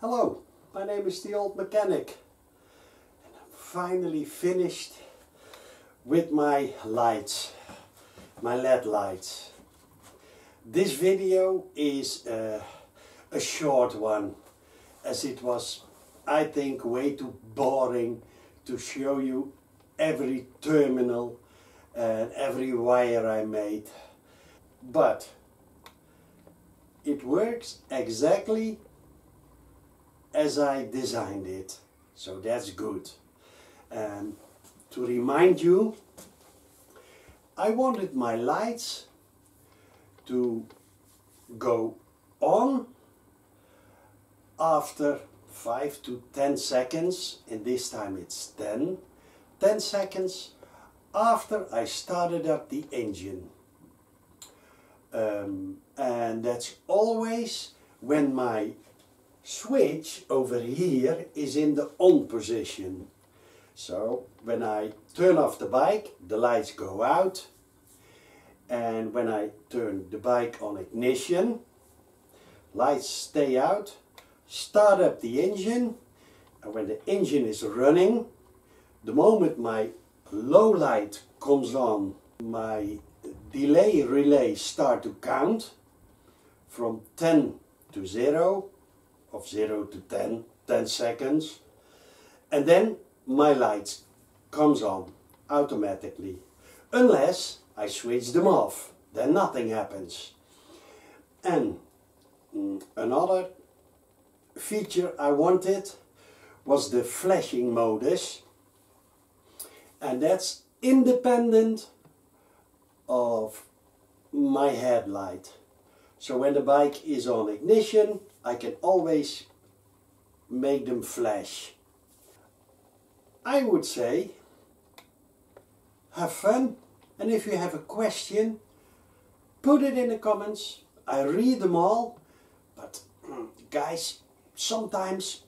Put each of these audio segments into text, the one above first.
Hello, my name is the Old Mechanic and I'm finally finished with my lights, my LED lights. This video is a short one, as it was, I think, way too boring to show you every terminal and every wire I made. But it works exactly as I designed it, so that's good. And to remind you, I wanted my lights to go on after 5 to 10 seconds, and this time it's 10 seconds after I started up the engine. And that's always when my switch over here is in the on position. So when I turn off the bike, the lights go out, and when I turn the bike on ignition, lights stay out. Start up the engine, and when the engine is running, the moment my low light comes on, my delay relays start to count from 10 to 0, of 0 to 10 seconds, and then my lights comes on automatically, unless I switch them off, then nothing happens. And another feature I wanted was the flashing modus, and that's independent of my headlight. So when the bike is on ignition, I can always make them flash. I would say, have fun, and if you have a question, put it in the comments. I read them all, but guys, sometimes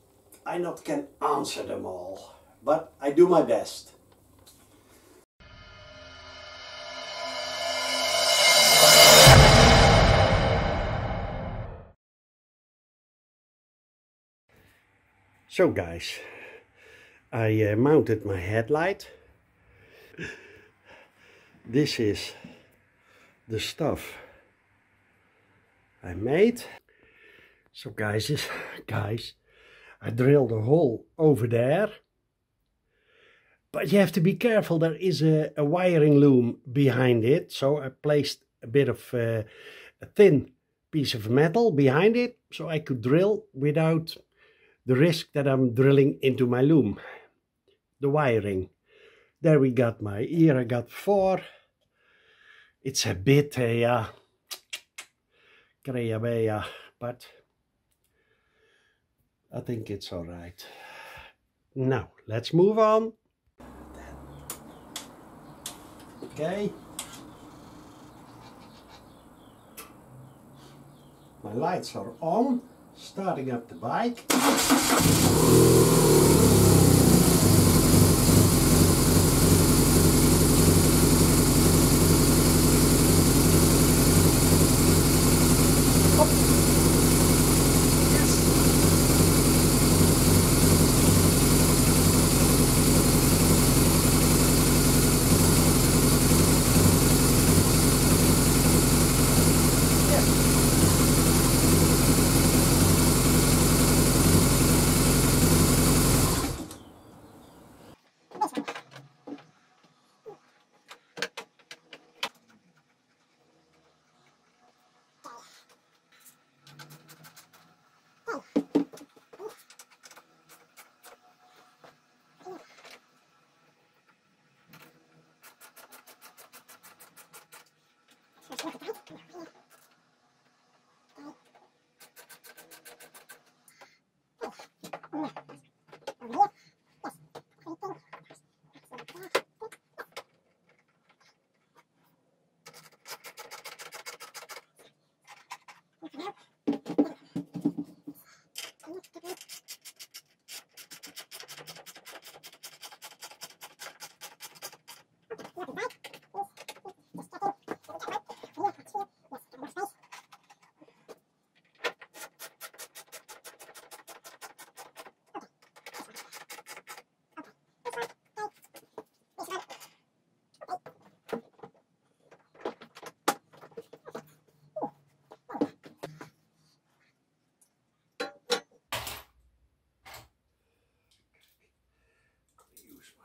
I not can answer them all, but I do my best. So guys, I mounted my headlight. This is the stuff I made. So guys, I drilled a hole over there. But you have to be careful, there is a wiring loom behind it. So I placed a bit of a thin piece of metal behind it, so I could drill without the risk that I'm drilling into my loom, the wiring. There we got my ear, I got 4. It's a bit, creabea, but I think it's all right. Now, let's move on. Okay. My lights are on. Starting up the bike.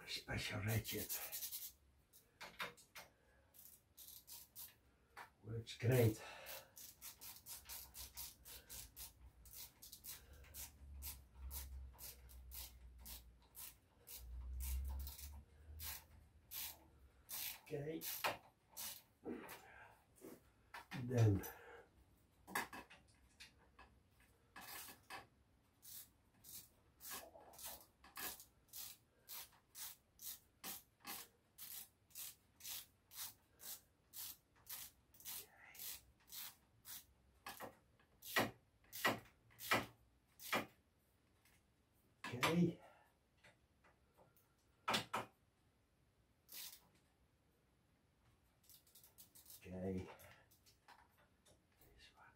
special ratchet. Works great. Okay. Then okay. Okay. This one.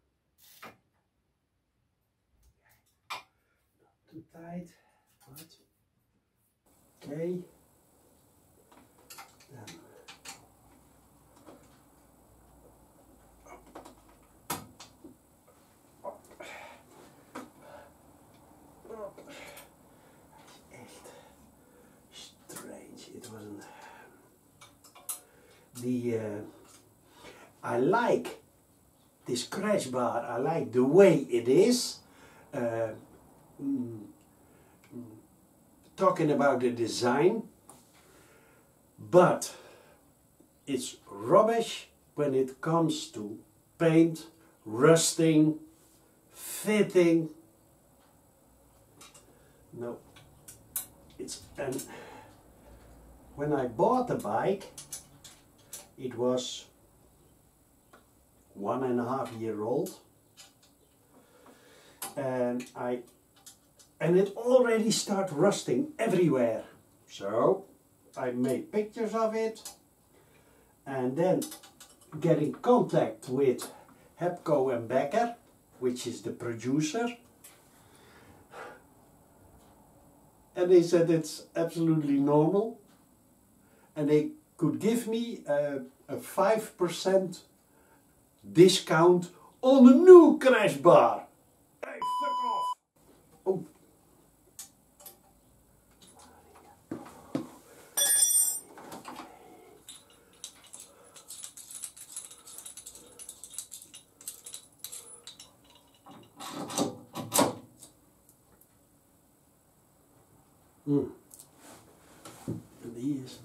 Not too tight, but okay. Then echt strange. It wasn't the I like this crash bar. I like the way it is. Talking about the design, but it's rubbish when it comes to paint, rusting, fitting. No, it's, and when I bought the bike, it was 1.5 years old, and it already started rusting everywhere. So I made pictures of it, and then get in contact with Hepco and Becker, which is the producer, and they said it's absolutely normal, and they could give me a 5% discount on a new crash bar. Hey, fuck off! Oh. And these.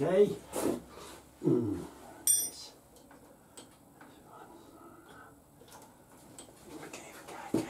Okay. Yes. Even kijken.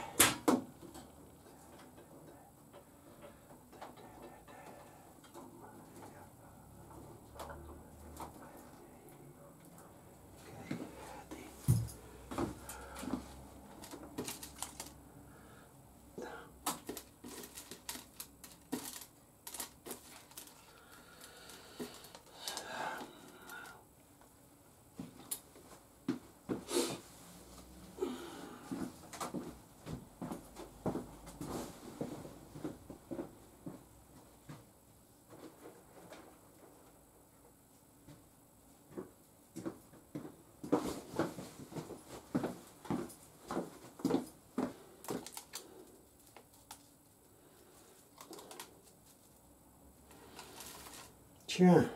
Tja.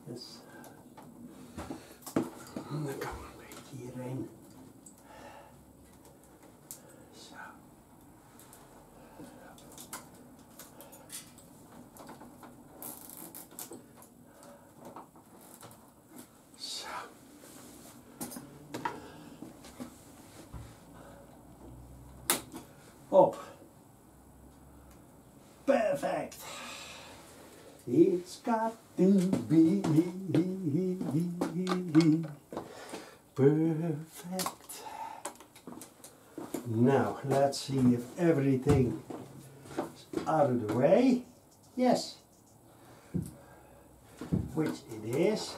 Yes. Dan kan we een beetje hierheen. Zo. Up. Perfect. It's got to be perfect. Now let's see if everything is out of the way. Yes, which it is.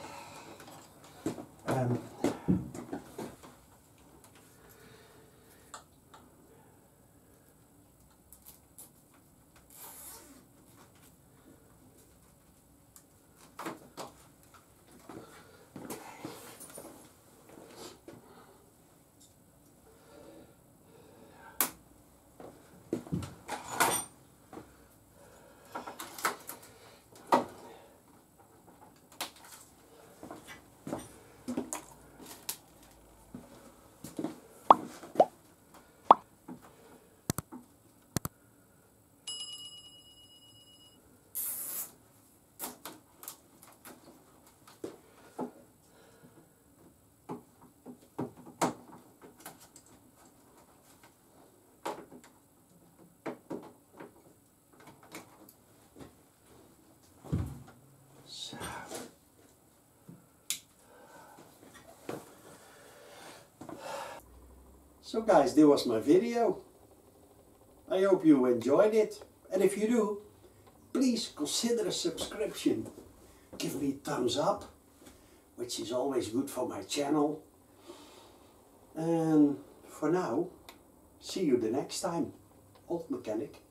So guys, this was my video. I hope you enjoyed it, and if you do, please consider a subscription. Give me a thumbs up, which is always good for my channel. And for now, see you the next time. Old Mechanic.